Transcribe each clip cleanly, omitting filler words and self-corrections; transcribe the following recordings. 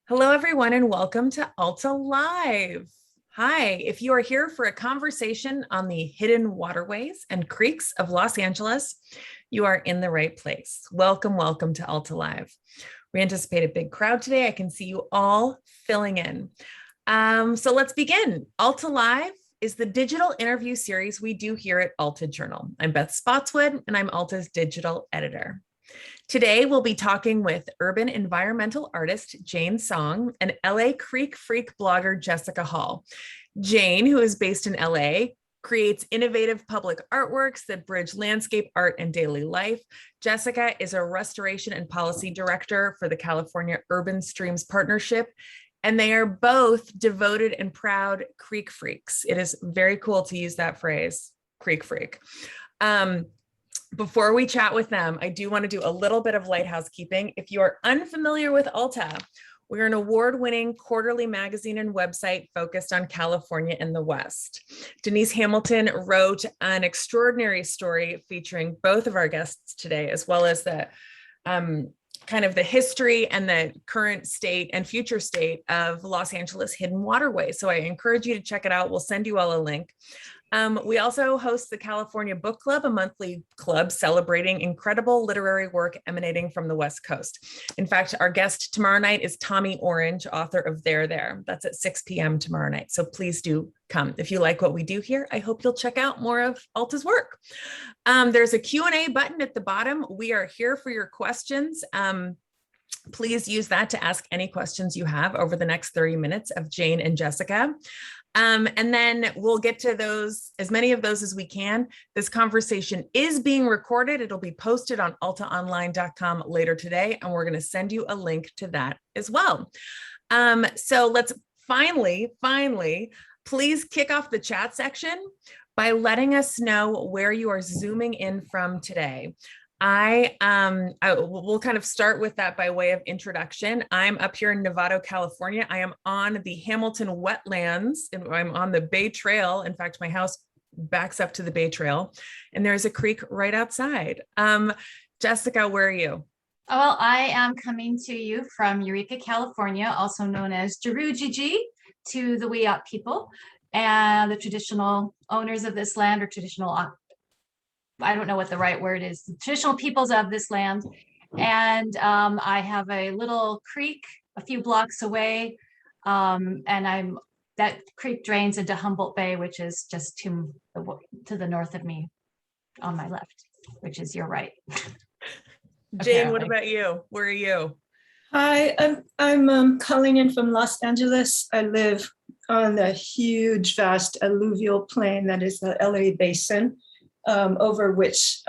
Hello, everyone, and welcome to Alta Live. Hi, if you are here for a conversation on the hidden waterways and creeks of Los Angeles, you are in the right place. Welcome to Alta Live. We anticipate a big crowd today. I can see you all filling in. So let's begin. Alta Live is the digital interview series we do here at Alta Journal. I'm Beth Spotswood, and I'm Alta's digital editor. Today, we'll be talking with urban environmental artist Jane Tsong and LA Creek Freak blogger Jessica Hall. Jane, who is based in LA, creates innovative public artworks that bridge landscape art and daily life. Jessica is a restoration and policy director for the California Urban Streams Partnership, and they are both devoted and proud creek freaks. It is very cool to use that phrase, creek freak. Before we chat with them, I do want to do a little bit of light housekeeping. If you are unfamiliar with Alta, we're an award-winning quarterly magazine and website focused on California and the West. Denise Hamilton wrote an extraordinary story featuring both of our guests today, as well as the kind of the history and the current state and future state of Los Angeles hidden waterways. So I encourage you to check it out. We'll send you all a link. We also host the California Book Club, a monthly club celebrating incredible literary work emanating from the West Coast. In fact, our guest tomorrow night is Tommy Orange, author of There. That's at 6 p.m. tomorrow night. So please do come. If you like what we do here, I hope you'll check out more of Alta's work. There's a Q&A button at the bottom. We are here for your questions. Please use that to ask any questions you have over the next 30 minutes of Jane and Jessica. And then we'll get to those, as many of those as we can. This conversation is being recorded. It'll be posted on altaonline.com later today, and we're going to send you a link to that as well. So let's finally, please kick off the chat section by letting us know where you are zooming in from today. We'll kind of start with that by way of introduction. I'm up here in Novato, California. I am on the Hamilton wetlands, and I'm on the Bay Trail. In fact, my house backs up to the Bay Trail, and there's a creek right outside. Jessica, where are you? Well, I am coming to you from Eureka, California, also known as Jerujiji to the Wiyot people and the traditional owners of this land, or traditional, I don't know what the right word is, the traditional peoples of this land. And I have a little creek a few blocks away, and that creek drains into Humboldt Bay, which is just to the north of me on my left, which is your right. Jane, what about you? Where are you? Hi, I'm calling in from Los Angeles. I live on the huge, vast alluvial plain that is the LA basin, over which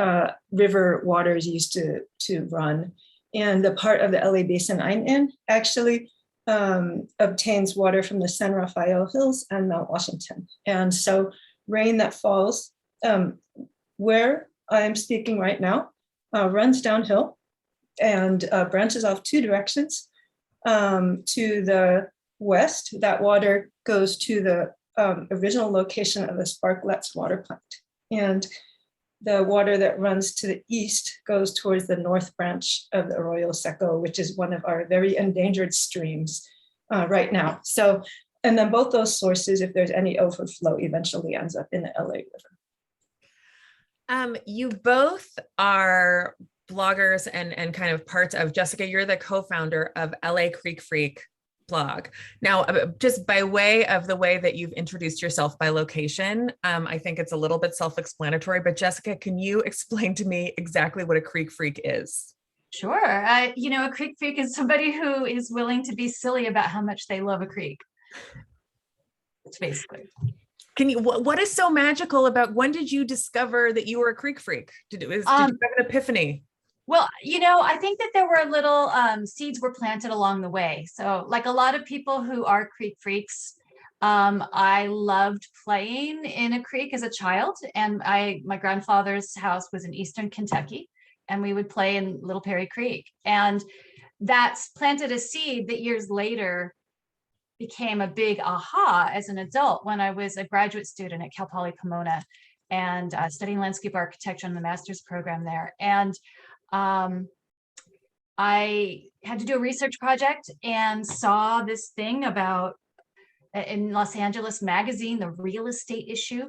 river waters used to run. And the part of the LA basin I'm in actually obtains water from the San Rafael Hills and Mount Washington. And so rain that falls where I'm speaking right now runs downhill and branches off two directions. To the west, that water goes to the original location of the Sparkletts water plant. And the water that runs to the east goes towards the north branch of the Arroyo Seco, which is one of our very endangered streams right now. So, and then both those sources, if there's any overflow, eventually ends up in the LA River. You both are bloggers and kind of parts of, Jessica, you're the co-founder of LA Creek Freak blog. Now, just by way of the way that you've introduced yourself by location, I think it's a little bit self-explanatory, but Jessica, can you explain to me exactly what a creek freak is? Sure. A creek freak is somebody who is willing to be silly about how much they love a creek. It's basically. What is so magical about, when did you discover that you were a creek freak? Did you have an epiphany? Well, I think that there were little seeds were planted along the way. So like a lot of people who are creek freaks, I loved playing in a creek as a child. And my grandfather's house was in Eastern Kentucky, and we would play in Little Perry Creek. And that's planted a seed that years later became a big aha as an adult when I was a graduate student at Cal Poly Pomona and studying landscape architecture in the master's program there. And I had to do a research project and saw this thing about in Los Angeles magazine, the real estate issue.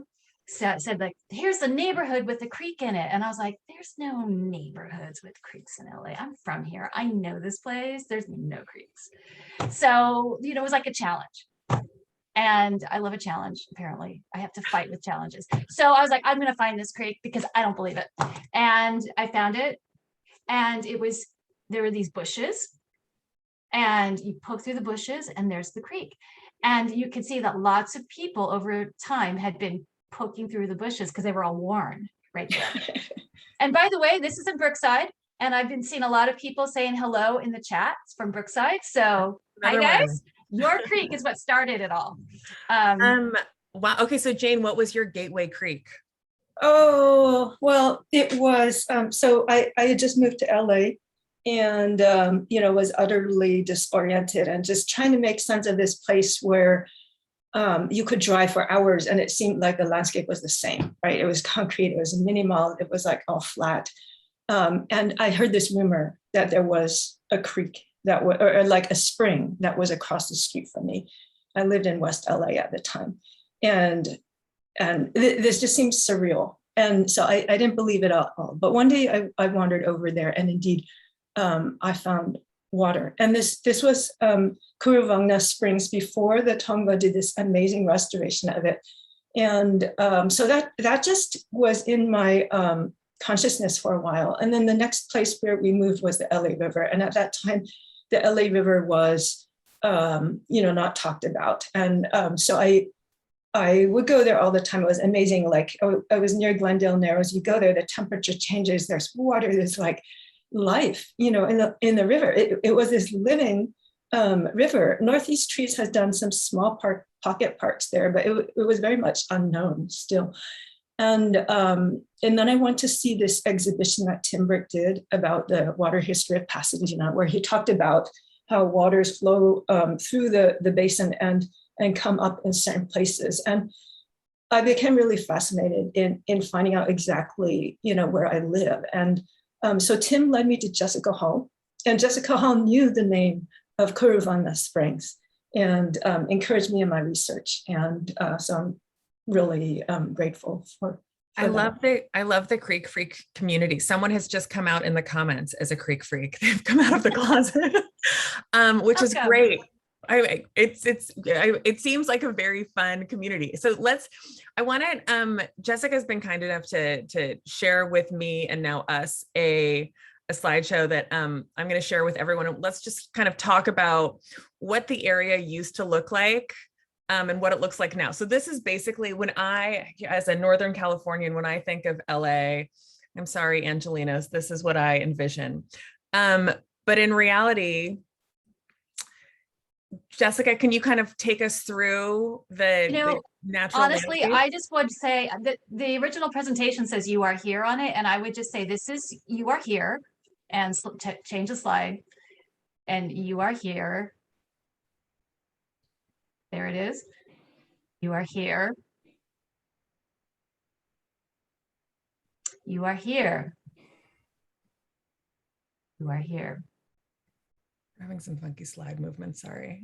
Said like, here's the neighborhood with the creek in it. And I was like, there's no neighborhoods with creeks in LA. I'm from here. I know this place. There's no creeks. So, it was like a challenge. And I love a challenge, apparently. I have to fight with challenges. So I was like, I'm going to find this creek because I don't believe it. And I found it. And there were these bushes. And you poke through the bushes and there's the creek. And you could see that lots of people over time had been poking through the bushes because they were all worn right there. And by the way, this is in Brookside. And I've been seeing a lot of people saying hello in the chats from Brookside. So hi guys. Your creek is what started it all. Wow. Okay. So Jane, what was your gateway creek? Oh, well, it was, so I had just moved to LA and, was utterly disoriented and just trying to make sense of this place where you could drive for hours and it seemed like the landscape was the same, right? It was concrete, it was minimal, it was like all flat. And I heard this rumor that there was a creek that was, or like a spring that was across the street from me. I lived in West LA at the time. And this just seemed surreal. And so I didn't believe it at all. But one day I wandered over there and indeed I found water. And this was Kuruvangna Springs before the Tongva did this amazing restoration of it. And so that just was in my consciousness for a while. And then the next place where we moved was the LA River. And at that time, the LA River was, not talked about. And so I would go there all the time. It was amazing. Like I was near Glendale Narrows. You go there, the temperature changes. There's water. There's like life, in the river. It was this living river. Northeast Trees has done some small pocket parks there, but it was very much unknown still. And then I went to see this exhibition that Tim Brick did about the water history of Pasadena, where he talked about how waters flow through the basin and come up in certain places. And I became really fascinated in finding out exactly, where I live. And so Tim led me to Jessica Hall, and Jessica Hall knew the name of Kuruvangna Springs and encouraged me in my research. And so I'm really grateful for I love the Creek Freak community. Someone has just come out in the comments as a Creek Freak. They've come out of the closet, which is great. It seems like a very fun community. So I want to, Jessica's been kind enough to share with me and now us a slideshow that I'm going to share with everyone. Let's just kind of talk about what the area used to look like. And what it looks like now. So this is basically when as a Northern Californian, when I think of LA, I'm sorry, Angelinos, this is what I envision. But in reality, Jessica, can you kind of take us through the natural honestly, landscape? I just would say that the original presentation says you are here on it. And I would just say, you are here, and change the slide, and you are here. There it is. You are here. You are here. You are here. I'm having some funky slide movements, sorry.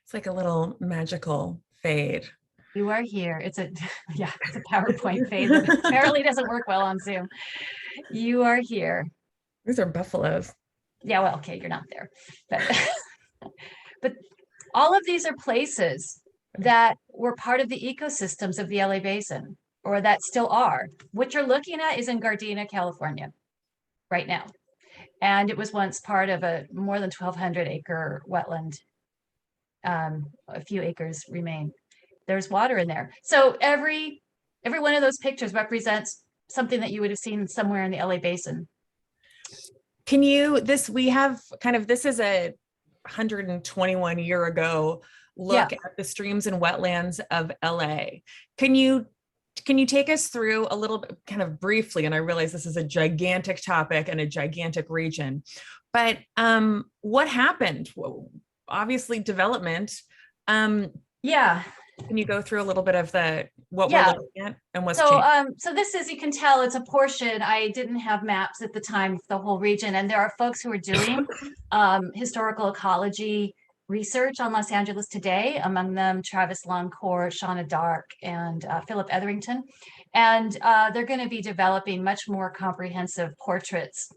It's like a little magical fade. You are here. It's a PowerPoint fade that apparently doesn't work well on Zoom. You are here. These are buffaloes. Yeah, well, okay, you're not there. But all of these are places that were part of the ecosystems of the LA Basin, or that still are. What you're looking at is in Gardena, California, right now. And it was once part of a more than 1,200 acre wetland. A few acres remain. There's water in there. So every one of those pictures represents something that you would have seen somewhere in the LA Basin. This is a 121 year ago look at the streams and wetlands of LA. Can you take us through a little bit, kind of briefly, and I realize this is a gigantic topic and a gigantic region, but what happened? Obviously development. Yeah. Can you go through a little bit of what we're Yeah. looking at and what's So, changed? so this, as you can tell, it's a portion. I didn't have maps at the time of the whole region, and there are folks who are doing historical ecology research on Los Angeles today, among them Travis Longcourt, Shauna Dark, and Philip Etherington. And they're going to be developing much more comprehensive portraits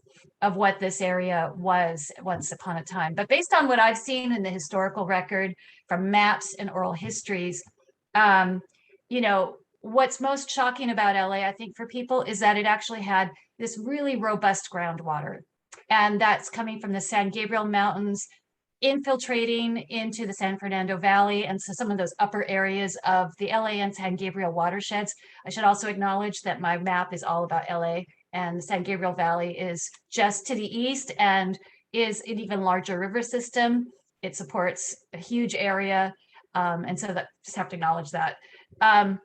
of what this area was once upon a time. But based on what I've seen in the historical record from maps and oral histories, you know, what's most shocking about LA, I think, for people is that it actually had this really robust groundwater. And that's coming from the San Gabriel Mountains, infiltrating into the San Fernando Valley. And so some of those upper areas of the LA and San Gabriel watersheds. I should also acknowledge that my map is all about LA, and the San Gabriel Valley is just to the east and is an even larger river system. It supports a huge area. And so that just have to acknowledge that. And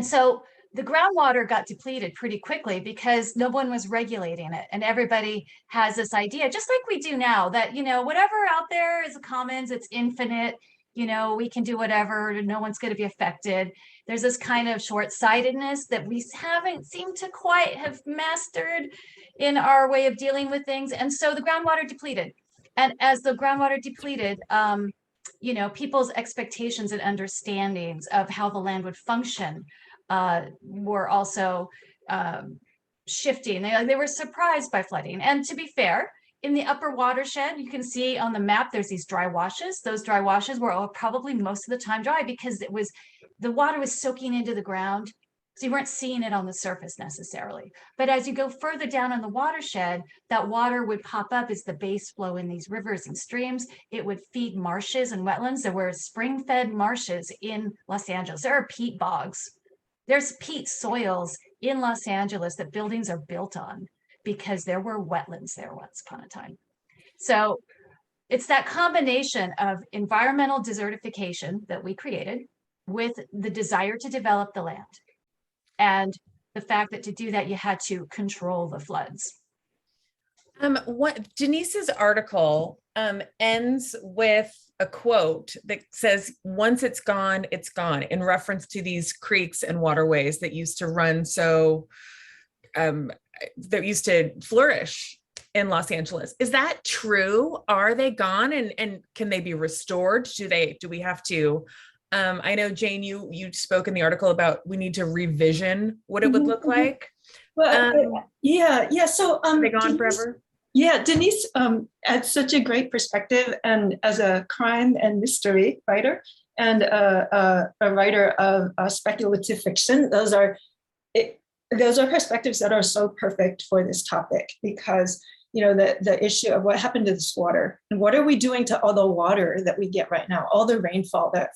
so the groundwater got depleted pretty quickly because no one was regulating it. And everybody has this idea, just like we do now, that, you know, whatever out there is a commons, it's infinite, you know, we can do whatever, no one's going to be affected. There's this kind of short-sightedness that we haven't seemed to quite have mastered in our way of dealing with things. And so the groundwater depleted. And as the groundwater depleted, you know, people's expectations and understandings of how the land would function were also shifting. They were surprised by flooding. And to be fair, in the upper watershed, you can see on the map, there's these dry washes. Those dry washes were probably most of the time dry because the water was soaking into the ground. So you weren't seeing it on the surface necessarily. But as you go further down in the watershed, that water would pop up as the base flow in these rivers and streams. It would feed marshes and wetlands. There were spring-fed marshes in Los Angeles. There are peat bogs. There's peat soils in Los Angeles that buildings are built on because there were wetlands there once upon a time. So it's that combination of environmental desertification that we created with the desire to develop the land. And the fact that to do that, you had to control the floods. What Denise's article ends with a quote that says, once it's gone, in reference to these creeks and waterways that used to run that used to flourish in Los Angeles. Is that true? Are they gone, and can they be restored? Do we have to? I know, Jane, you spoke in the article about we need to revision what it would look like. Well, yeah. So they gone forever? Yeah, Denise adds such a great perspective, and as a crime and mystery writer and a writer of speculative fiction, those are perspectives that are so perfect for this topic, because you know the issue of what happened to this water and what are we doing to all the water that we get right now, all the rainfall that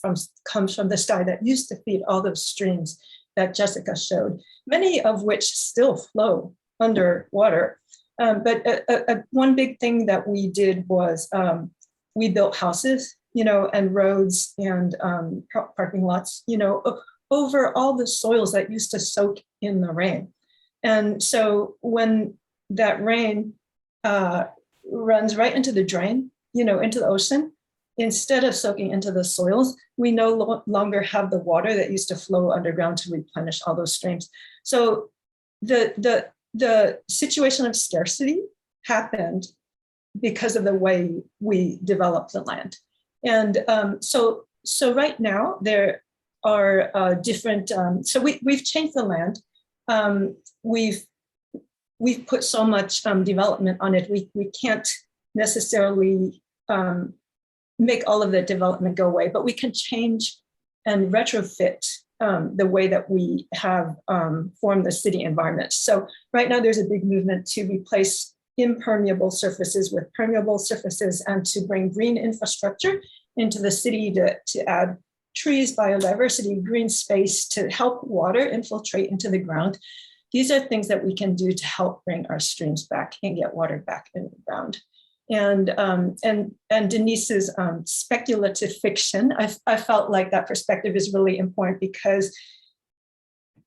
comes from the sky that used to feed all those streams that Jessica showed, many of which still flow underwater. But one big thing that we did was we built houses, you know, and roads and parking lots, you know, over all the soils that used to soak in the rain. And so when that rain runs right into the drain, you know, into the ocean, instead of soaking into the soils, we no longer have the water that used to flow underground to replenish all those streams. So the situation of scarcity happened because of the way we developed the land. And so right now there are different, so we've changed the land. We've put so much development on it. We can't necessarily make all of the development go away, but we can change and retrofit the way that we have formed the city environment. So right now there's a big movement to replace impermeable surfaces with permeable surfaces and to bring green infrastructure into the city to add trees, biodiversity, green space to help water infiltrate into the ground. These are things that we can do to help bring our streams back and get water back in the ground. And Denise's speculative fiction, I felt like that perspective is really important because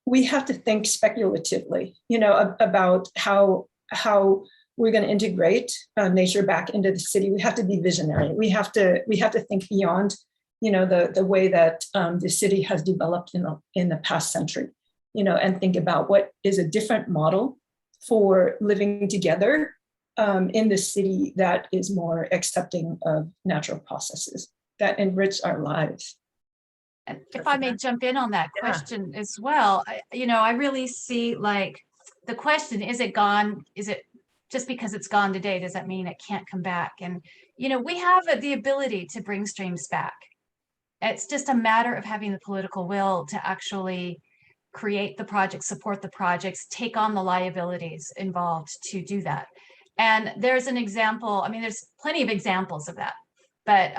we have to think speculatively, you know, about how we're going to integrate nature back into the city. We have to be visionary. We have to think beyond the way that the city has developed in the past century, and think about what is a different model for living together in the city that is more accepting of natural processes that enrich our lives. And if I may jump in on that question as well, I really see like the question, is it gone? Is it just because it's gone today, does that mean it can't come back? And, we have the ability to bring streams back. It's just a matter of having the political will to actually create the projects, support the projects, take on the liabilities involved to do that. And there's an example, there's plenty of examples of that. But,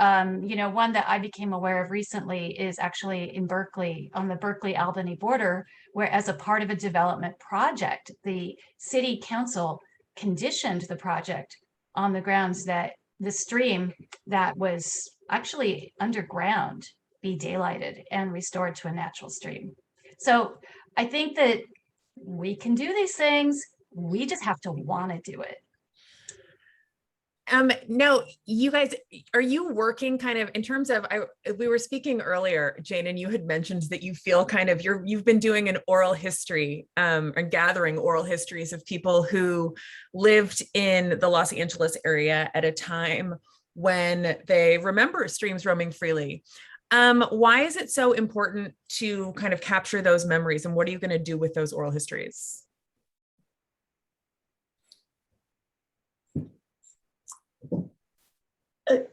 one that I became aware of recently is actually in Berkeley, on the Berkeley-Albany border, where as a part of a development project, the city council conditioned the project on the grounds that the stream that was actually underground be daylighted and restored to a natural stream. So I think that we can do these things. We just have to want to do it. No, you guys, are you working kind of in terms of, we were speaking earlier, Jane, and you had mentioned that you feel kind of, you've been doing an oral history and gathering oral histories of people who lived in the Los Angeles area at a time when they remember streams roaming freely. Why is it so important to kind of capture those memories, and what are you going to do with those oral histories?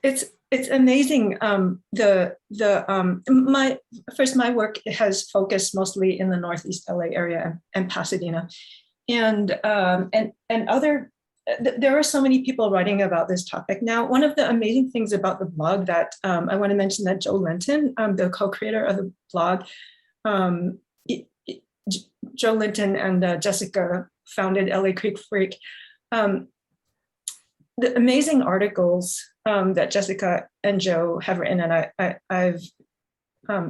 It's amazing. My work has focused mostly in the Northeast LA area and Pasadena, and other. There are so many people writing about this topic now. One of the amazing things about the blog that I want to mention that Joe Linton, the co-creator of the blog, Joe Linton and Jessica founded LA Creek Freak. The amazing articles that Jessica and Joe have written, and I've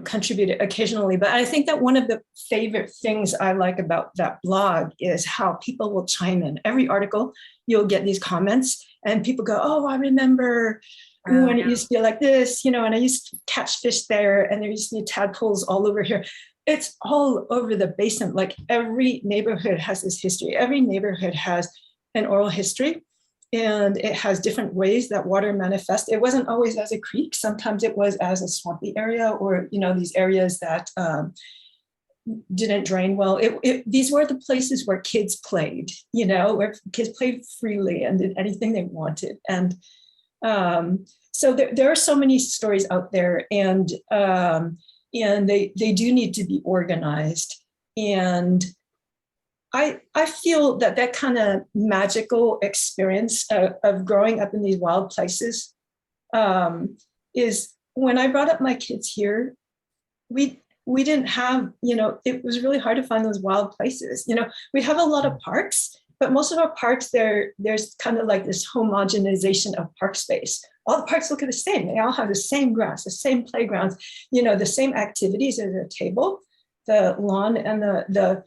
contributed occasionally, but I think that one of the favorite things I like about that blog is how people will chime in. Every article, you'll get these comments and people go, oh, I remember when it used to be like this, and I used to catch fish there and there used to be tadpoles all over here. It's all over the basin. Like every neighborhood has this history. Every neighborhood has an oral history. And it has different ways that water manifests. It wasn't always as a creek. Sometimes it was as a swampy area, or these areas that didn't drain well. These were the places where kids played, where kids played freely and did anything they wanted. And so there are so many stories out there, and they do need to be organized. And I feel that kind of magical experience of growing up in these wild places is when I brought up my kids here, we didn't have, it was really hard to find those wild places. We have a lot of parks, but most of our parks, there's kind of like this homogenization of park space. All the parks look the same. They all have the same grass, the same playgrounds, the same activities at the table, the lawn and the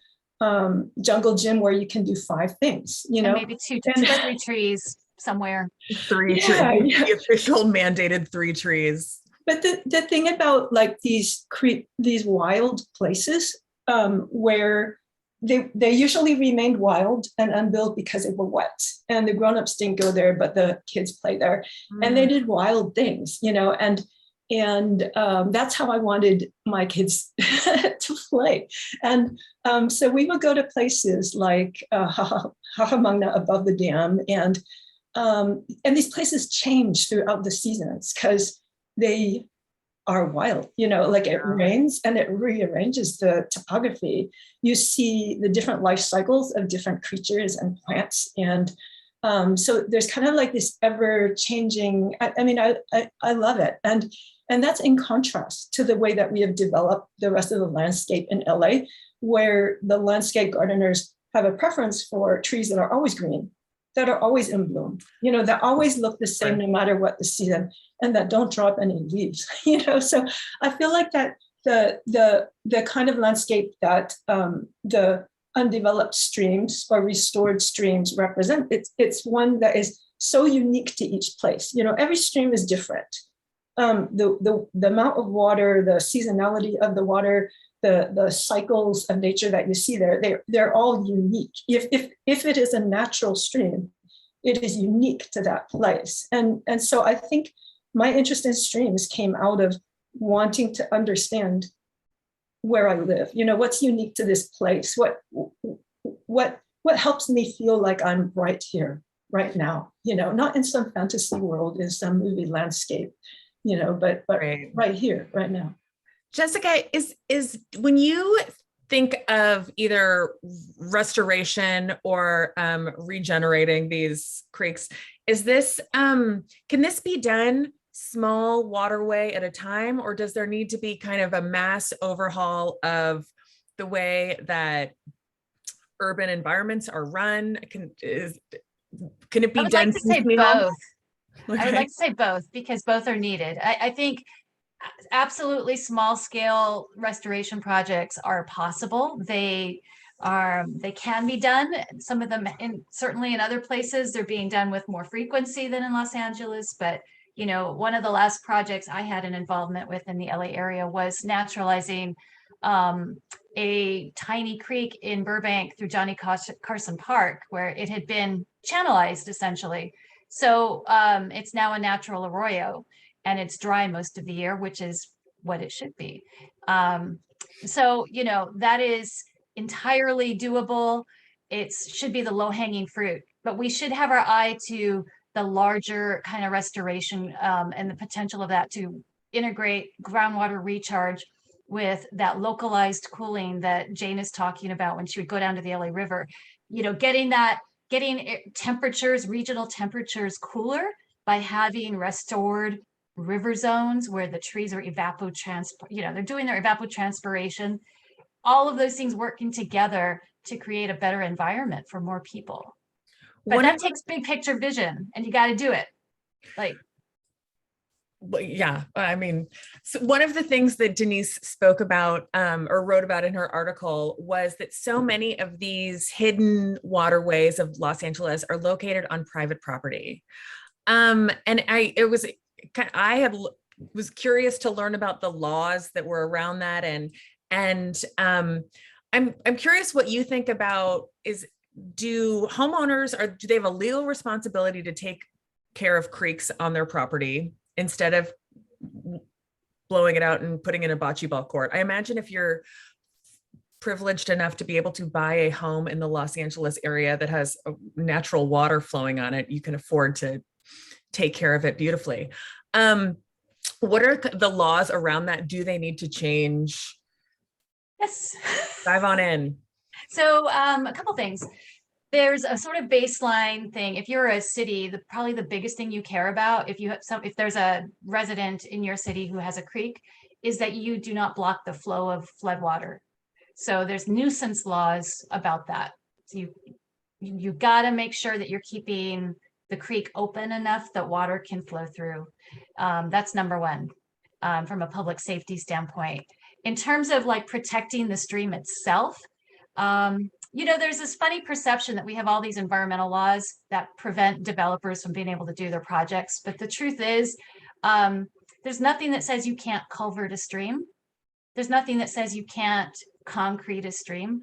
jungle gym where you can do 5 things, and maybe two or 3 trees somewhere. 3 trees, the official mandated 3 trees. But the thing about like these wild places where they usually remained wild and unbuilt because they were wet, and the grown-ups didn't go there, but the kids played there, and they did wild things, and that's how I wanted my kids to play. And so we would go to places like Hahamangna above the dam, and these places change throughout the seasons because they are wild, like it rains and it rearranges the topography. You see the different life cycles of different creatures and plants. And so there's kind of like this ever changing, I love it. And that's in contrast to the way that we have developed the rest of the landscape in LA, where the landscape gardeners have a preference for trees that are always green, that are always in bloom, that always look the same no matter what the season, and that don't drop any leaves, So I feel like that the kind of landscape that the undeveloped streams or restored streams represent, it's one that is so unique to each place. Every stream is different. the amount of water, the seasonality of the water, the cycles of nature that you see there, they're all unique. If it is a natural stream, it is unique to that place. And so I think my interest in streams came out of wanting to understand where I live. You know, what's unique to this place? What helps me feel like I'm right here, right now? You know, not in some fantasy world, in some movie landscape, you know, but right here, right now. Jessica, is when you think of either restoration or regenerating these creeks, is this can this be done small waterway at a time, or does there need to be kind of a mass overhaul of the way that urban environments are run? Can it be I would done? like to say both. Okay. I would like to say both, because both are needed. I think absolutely small scale restoration projects are possible. They can be done. Some of them, certainly in other places, they're being done with more frequency than in Los Angeles. But you know, one of the last projects I had an involvement with in the LA area was naturalizing a tiny creek in Burbank through Johnny Carson Park, where it had been channelized essentially. So it's now a natural arroyo, and it's dry most of the year, which is what it should be. So, you know, that is entirely doable. It should be the low-hanging fruit, but we should have our eye to the larger kind of restoration and the potential of that to integrate groundwater recharge with that localized cooling that Jane is talking about when she would go down to the LA River. You know, getting temperatures, regional temperatures cooler by having restored river zones where the trees are they're doing their evapotranspiration. All of those things working together to create a better environment for more people. But that takes big picture vision, and you got to do it. Yeah, I mean, so one of the things that Denise spoke about or wrote about in her article was that so many of these hidden waterways of Los Angeles are located on private property. And I was curious to learn about the laws that were around that, and I'm curious what you think about do homeowners do they have a legal responsibility to take care of creeks on their property instead of blowing it out and putting in a bocce ball court? I imagine if you're privileged enough to be able to buy a home in the Los Angeles area that has natural water flowing on it, you can afford to take care of it beautifully. What are the laws around that? Do they need to change? Yes. Dive on in. So a couple things. There's a sort of baseline thing. If you're a city, probably the biggest thing you care about, if there's a resident in your city who has a creek, is that you do not block the flow of floodwater. So there's nuisance laws about that. So you got to make sure that you're keeping the creek open enough that water can flow through. That's number one from a public safety standpoint. In terms of protecting the stream itself, you know, there's this funny perception that we have all these environmental laws that prevent developers from being able to do their projects. But the truth is, there's nothing that says you can't culvert a stream. There's nothing that says you can't concrete a stream.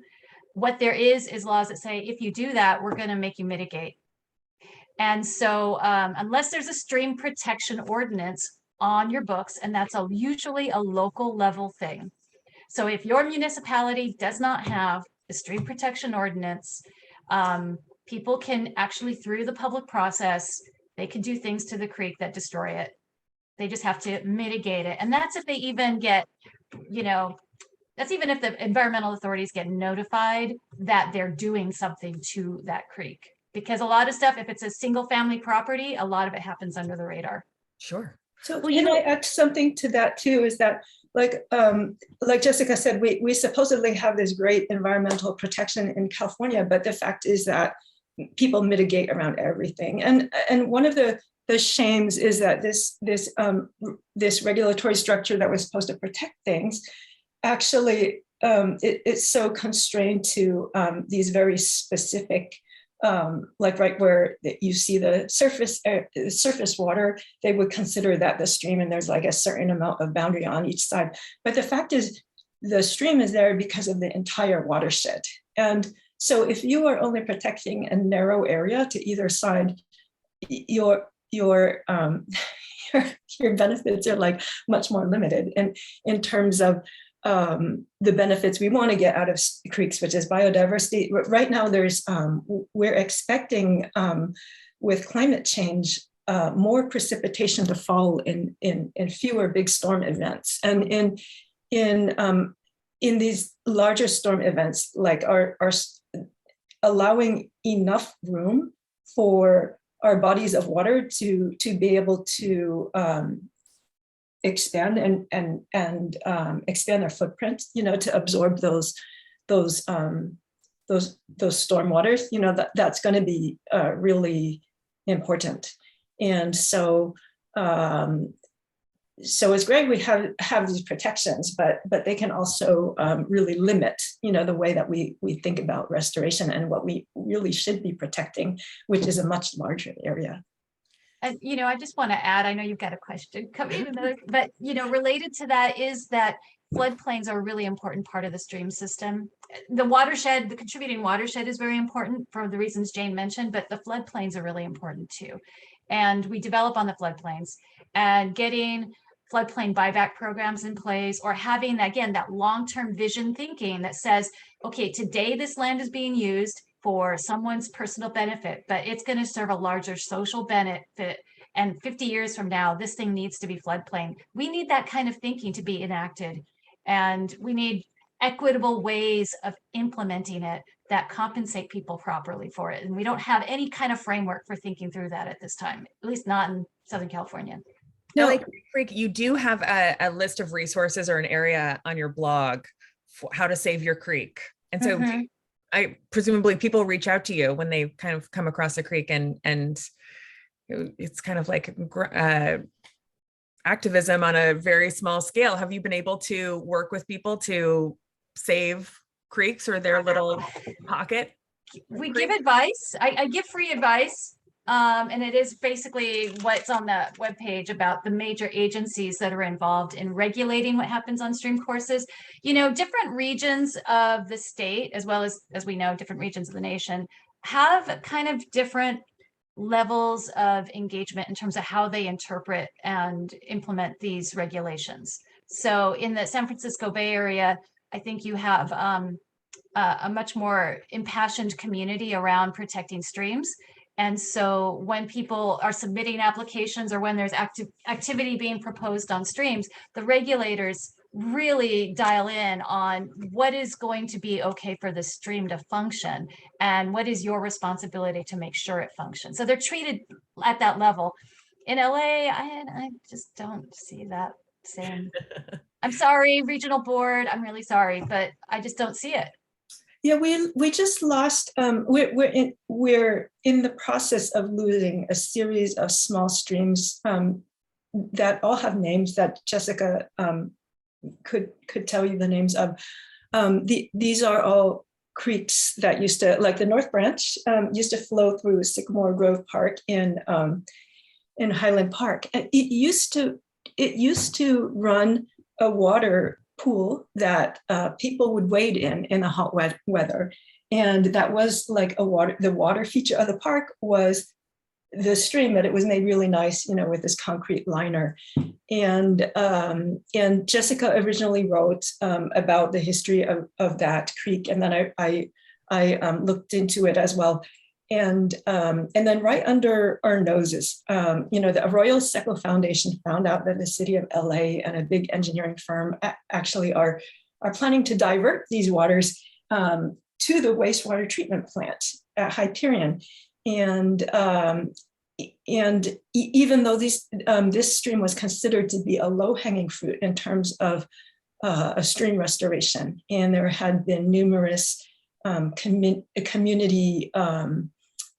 What there is laws that say, if you do that, we're going to make you mitigate. And so unless there's a stream protection ordinance on your books, and that's usually a local level thing. So if your municipality does not have a stream protection ordinance, people can actually, through the public process, they can do things to the creek that destroy it. They just have to mitigate it. And that's if they even get, you know, that's even if the environmental authorities get notified that they're doing something to that creek. Because a lot of stuff, if it's a single family property, a lot of it happens under the radar. Sure. So can I add something to that too, is that like Jessica said, we supposedly have this great environmental protection in California, but the fact is that people mitigate around everything. And one of the shames is that this regulatory structure that was supposed to protect things, actually it's so constrained to these very specific like right where you see the surface water, they would consider that the stream, and there's like a certain amount of boundary on each side. But the fact is, the stream is there because of the entire watershed. And so if you are only protecting a narrow area to either side, your benefits are like much more limited. And in terms of the benefits we want to get out of creeks, which is biodiversity. Right now, we're expecting with climate change more precipitation to fall in fewer big storm events, and in these larger storm events, like are allowing enough room for our bodies of water to be able to expand and expand their footprint, to absorb those storm waters. That's going to be really important. And so it's great we have these protections, but they can also really limit, the way that we think about restoration and what we really should be protecting, which is a much larger area. And, I just want to add, I know you've got a question coming, but, related to that is that floodplains are a really important part of the stream system. The watershed, the contributing watershed is very important for the reasons Jane mentioned, but the floodplains are really important too. And we develop on the floodplains, and getting floodplain buyback programs in place, or having, again, that long-term vision thinking that says, okay, today this land is being used for someone's personal benefit, but it's going to serve a larger social benefit. And 50 years from now, this thing needs to be floodplain. We need that kind of thinking to be enacted. And we need equitable ways of implementing it that compensate people properly for it. And we don't have any kind of framework for thinking through that at this time, at least not in Southern California. No, like Freak, you do have a list of resources or an area on your blog for how to save your creek. And so I presumably people reach out to you when they kind of come across a creek, and it's kind of like activism on a very small scale. Have you been able to work with people to save creeks or their little pocket? We give advice. I give free advice. And it is basically what's on the webpage about the major agencies that are involved in regulating what happens on stream courses. Different regions of the state, as well as we know, different regions of the nation, have kind of different levels of engagement in terms of how they interpret and implement these regulations. So in the San Francisco Bay Area, I think you have a much more impassioned community around protecting streams. And so when people are submitting applications, or when there's activity being proposed on streams, the regulators really dial in on what is going to be okay for the stream to function, and what is your responsibility to make sure it functions. So they're treated at that level. In LA, I just don't see that same. I'm sorry, regional board, I'm really sorry, but I just don't see it. Yeah, we just lost. We're in the process of losing a series of small streams that all have names that Jessica could tell you the names of. These are all creeks that used to, like the North Branch, used to flow through Sycamore Grove Park in Highland Park. And it used to run a water pool that people would wade in the hot weather, and that was like the water feature of the park was the stream, but it was made really nice, with this concrete liner. And Jessica originally wrote about the history of that creek, and then I looked into it as well. And then right under our noses, the Arroyo Seco Foundation found out that the city of LA and a big engineering firm actually are planning to divert these waters to the wastewater treatment plant at Hyperion. And even though this stream was considered to be a low-hanging fruit in terms of a stream restoration, and there had been numerous community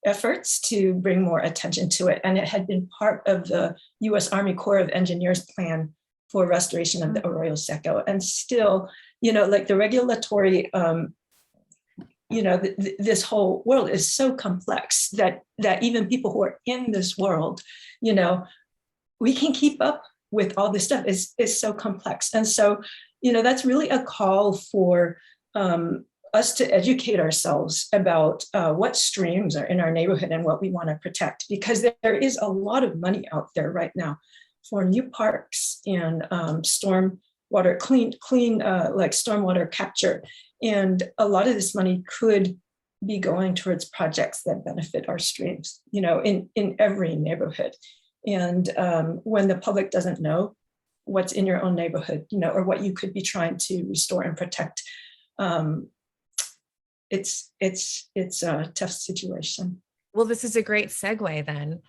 efforts to bring more attention to it. And it had been part of the US Army Corps of Engineers plan for restoration of the Arroyo Seco. And still, like the regulatory this whole world is so complex that even people who are in this world, we can keep up with all this stuff. Is so complex. And so, that's really a call for us to educate ourselves about what streams are in our neighborhood and what we want to protect, because there is a lot of money out there right now for new parks and clean like stormwater capture. And a lot of this money could be going towards projects that benefit our streams, in every neighborhood. And when the public doesn't know what's in your own neighborhood, or what you could be trying to restore and protect, it's a tough situation. Well, this is a great segue then.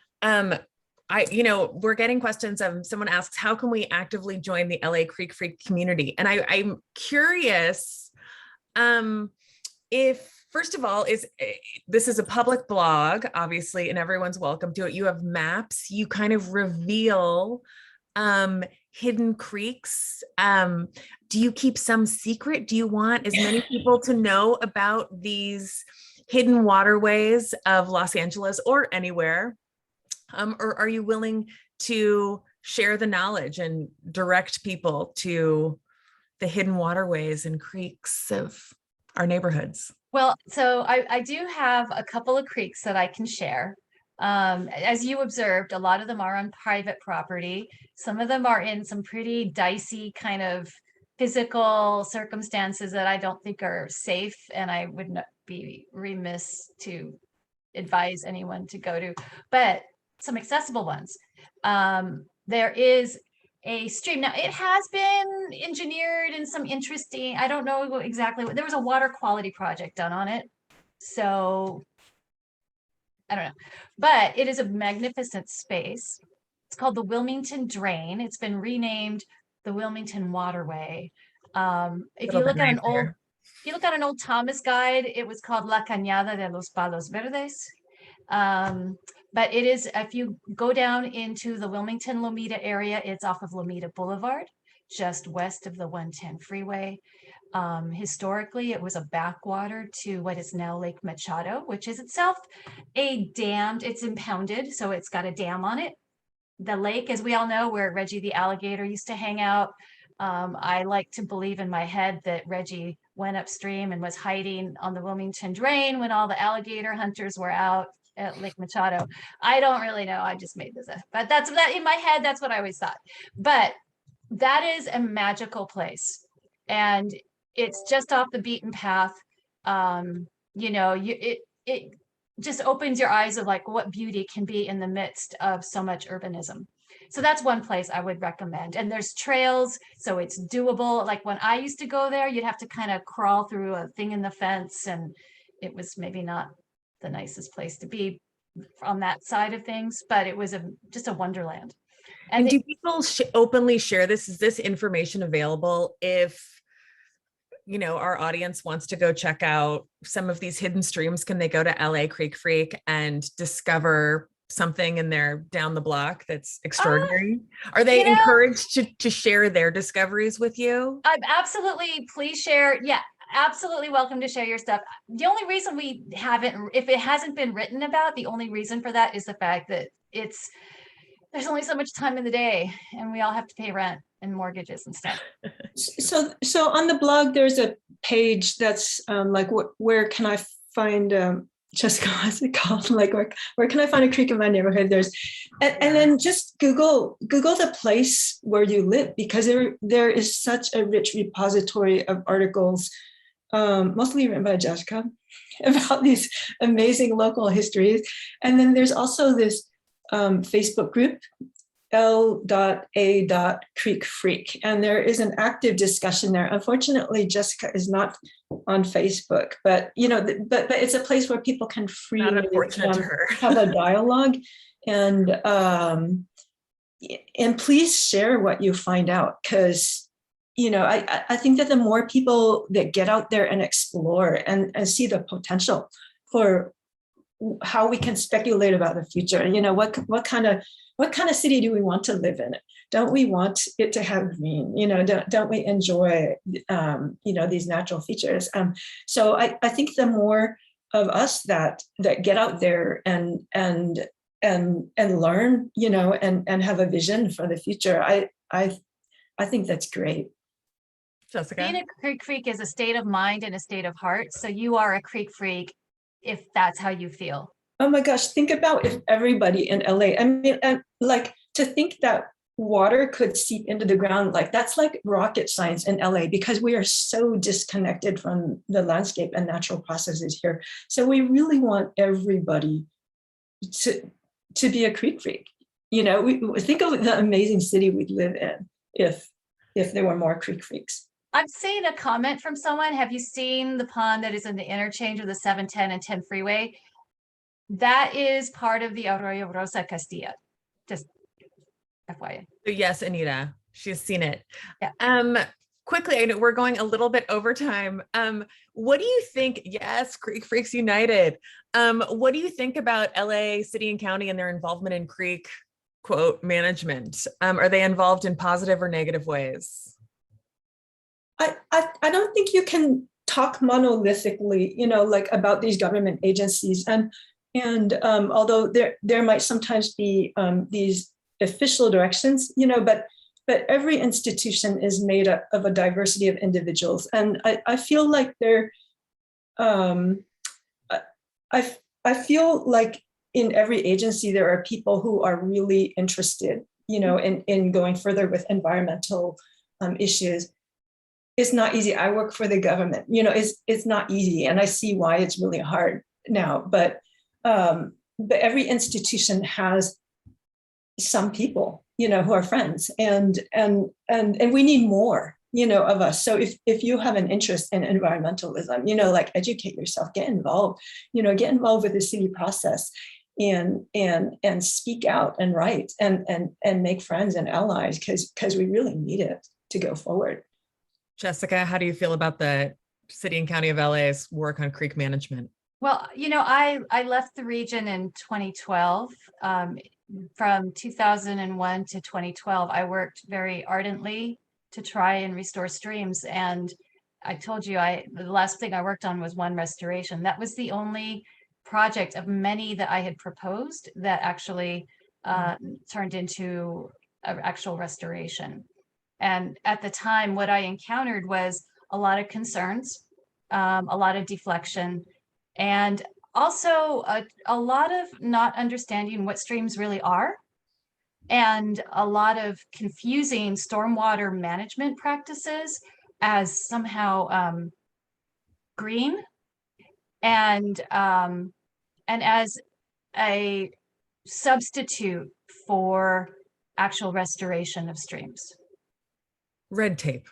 We're getting questions. Someone asks, how can we actively join the LA Creek Freak community? And I'm curious if, first of all, this is a public blog, obviously, and everyone's welcome to it. You have maps, you kind of reveal hidden creeks. Do you keep some secret? Do you want as many people to know about these hidden waterways of Los Angeles or anywhere? Or are you willing to share the knowledge and direct people to the hidden waterways and creeks of our neighborhoods? Well, so I do have a couple of creeks that I can share. As you observed, a lot of them are on private property. Some of them are in some pretty dicey kind of physical circumstances that I don't think are safe, and I would not be remiss to advise anyone to go to, but some accessible ones. There is a stream. Now, it has been engineered in some interesting, I don't know exactly what, there was a water quality project done on it. So I don't know, but it is a magnificent space. It's called the Wilmington Drain. It's been renamed the Wilmington Waterway. If you look at an old Thomas guide, it was called La Cañada de los Palos Verdes. But it is, if you go down into the Wilmington Lomita area, it's off of Lomita Boulevard, just west of the 110 freeway. Historically, it was a backwater to what is now Lake Machado, which is itself it's impounded, so it's got a dam on it. The lake, as we all know, where Reggie the alligator used to hang out. I like to believe in my head that Reggie went upstream and was hiding on the Wilmington Drain when all the alligator hunters were out at Lake Machado. I don't really know. I just made this up, but that's that in my head. That's what I always thought. But that is a magical place, and it's just off the beaten path. It just opens your eyes of like what beauty can be in the midst of so much urbanism. So that's one place I would recommend. And there's trails, so it's doable. Like when I used to go there, you'd have to kind of crawl through a thing in the fence, and it was maybe not the nicest place to be on that side of things, but it was just a wonderland. And do people openly share this? Is this information available if our audience wants to go check out some of these hidden streams? Can they go to LA Creek Freak and discover something in there down the block that's extraordinary? Are they encouraged to share their discoveries with you? Absolutely, please share. Yeah, absolutely welcome to share your stuff. The only reason we haven't, if it hasn't been written about, the only reason for that is the fact that there's only so much time in the day, and we all have to pay rent and mortgages and stuff. So on the blog, there's a page that's like, where can I find, Jessica, what's it called? Like, where can I find a creek in my neighborhood? And then just Google the place where you live, because there is such a rich repository of articles, mostly written by Jessica, about these amazing local histories. And then there's also this Facebook group, L.A. Creek Freak, and there is an active discussion there. Unfortunately, Jessica is not on Facebook, but but it's a place where people can freely have a dialogue, and please share what you find out, because I think that the more people that get out there and explore and see the potential for how we can speculate about the future. What kind of city do we want to live in? Don't we want it to have green? Don't we enjoy these natural features? So I think the more of us that get out there and learn, and have a vision for the future, I think that's great. Jessica? Being a creek freak is a state of mind and a state of heart. So you are a creek freak if that's how you feel. Oh my gosh, think about if everybody in LA, I mean, and like to think that water could seep into the ground, like that's like rocket science in LA, because we are so disconnected from the landscape and natural processes here. So we really want everybody to be a creek freak. We think of the amazing city we'd live in if there were more creek freaks. I'm seeing a comment from someone. Have you seen the pond that is in the interchange of the 710 and 10 freeway? That is part of the Arroyo Rosa Castilla. Just FYI. Yes, Anita, she's seen it. Yeah. Quickly, I know we're going a little bit over time. What do you think? Yes, Creek Freaks United. What do you think about LA City and County and their involvement in creek, quote, management? Are they involved in positive or negative ways? I don't think you can talk monolithically, like about these government agencies. And although there might sometimes be these official directions, but every institution is made up of a diversity of individuals. And I feel like I feel like in every agency, there are people who are really interested, in going further with environmental issues. It's not easy. I work for the government, it's not easy. And I see why it's really hard now, but every institution has some people, who are friends, and we need more, of us. So if you have an interest in environmentalism, like educate yourself, get involved with the city process, and speak out and write and make friends and allies, because we really need it to go forward. Jessica, how do you feel about the City and County of LA's work on creek management? Well, I left the region in 2012. From 2001 to 2012, I worked very ardently to try and restore streams. And I told you, the last thing I worked on was one restoration. That was the only project of many that I had proposed that actually turned into an actual restoration. And at the time, what I encountered was a lot of concerns, a lot of deflection, and also a lot of not understanding what streams really are, and a lot of confusing stormwater management practices as somehow green and as a substitute for actual restoration of streams. Red tape.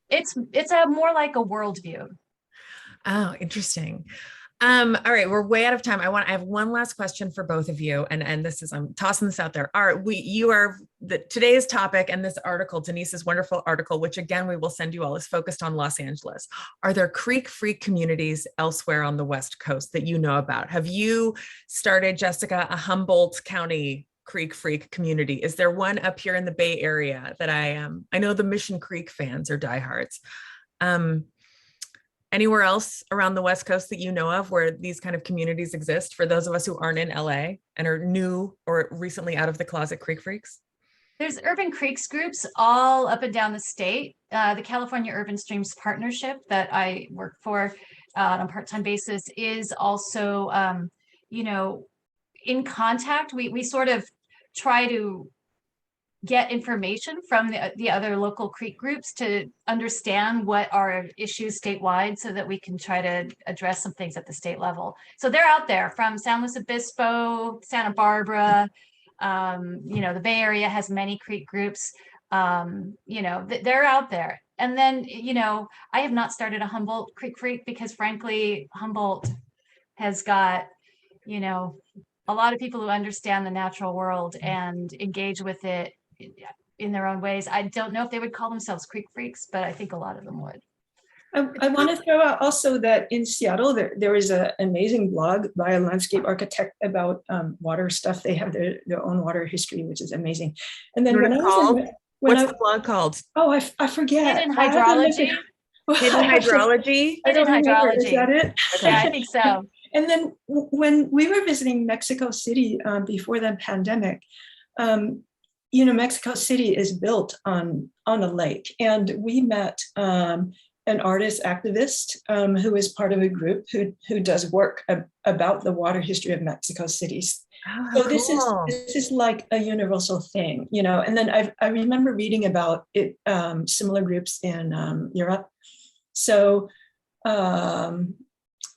It's a more like a worldview. Oh, interesting. All right, we're way out of time. I have one last question for both of you, and I'm tossing this out there. Today's topic, and this article, Denise's wonderful article, which again we will send you all, is focused on Los Angeles. Are there creek freak communities elsewhere on the West Coast that you know about? Have you started, Jessica, a Humboldt County creek freak community? Is there one up here in the Bay Area that I know the Mission Creek fans are diehards. Anywhere else around the West Coast that you know of where these kind of communities exist for those of us who aren't in LA and are new or recently out of the closet creek freaks? There's urban creeks groups all up and down the state. The California Urban Streams Partnership that I work for on a part-time basis is also, in contact. We sort of try to get information from the other local creek groups to understand what are issues statewide so that we can try to address some things at the state level. So they're out there from San Luis Obispo, Santa Barbara, the Bay Area has many creek groups, they're out there. And then, I have not started a Humboldt Creek Freak because frankly, Humboldt has got, a lot of people who understand the natural world and engage with it in their own ways. I don't know if they would call themselves creek freaks, but I think a lot of them would. I want to throw out also that in Seattle, there is an amazing blog by a landscape architect about water stuff. They have their own water history, which is amazing. And then You know when what I it's was called? in, What's the blog called? oh, I forget. Hidden I have to look hydrology. Hidden Hydrology? I don't Hidden remember. Is that hydrology. it? Okay. Yeah, I think so. And then when we were visiting Mexico City before the pandemic, Mexico City is built on a lake, and we met an artist activist who is part of a group who does work about the water history of Mexico City. Oh, So cool. this is like a universal thing, And then I remember reading about it, similar groups in Europe. So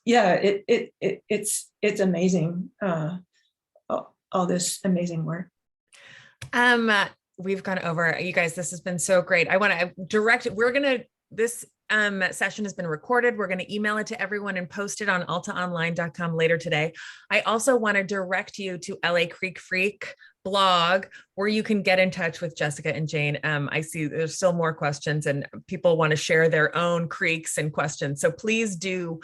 yeah, it's amazing. All this amazing work. We've gone over, you guys, this has been so great. I want to direct, this session has been recorded. We're going to email it to everyone and post it on altaonline.com later today. I also want to direct you to LA Creek Freak blog, where you can get in touch with Jessica and Jane. I see there's still more questions and people want to share their own creeks and questions. So please do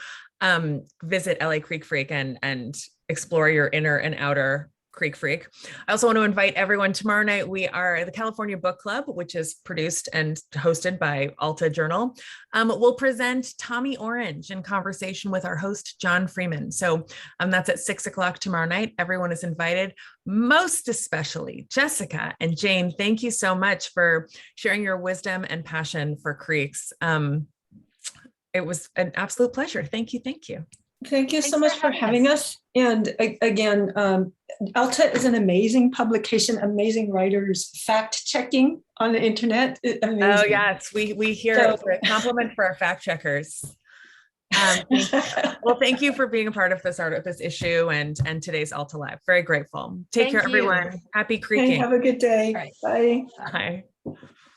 visit LA Creek Freak and explore your inner and outer Creek Freak. I also want to invite everyone. Tomorrow night, we are the California Book Club, which is produced and hosted by Alta Journal. We'll present Tommy Orange in conversation with our host, John Freeman. So that's at 6 o'clock tomorrow night. Everyone is invited, most especially Jessica and Jane. Thank you so much for sharing your wisdom and passion for creeks. It was an absolute pleasure. Thank you. Thank you. Thank you so much for having us. And again, Alta is an amazing publication, amazing writers, fact checking on the internet. Amazing. Oh yes, we hear it for a compliment for our fact checkers. Well, thank you for being a part of this issue and today's Alta Live. Very grateful. Take care, everyone. Happy creaking. Hey, have a good day. Right. Bye. Bye.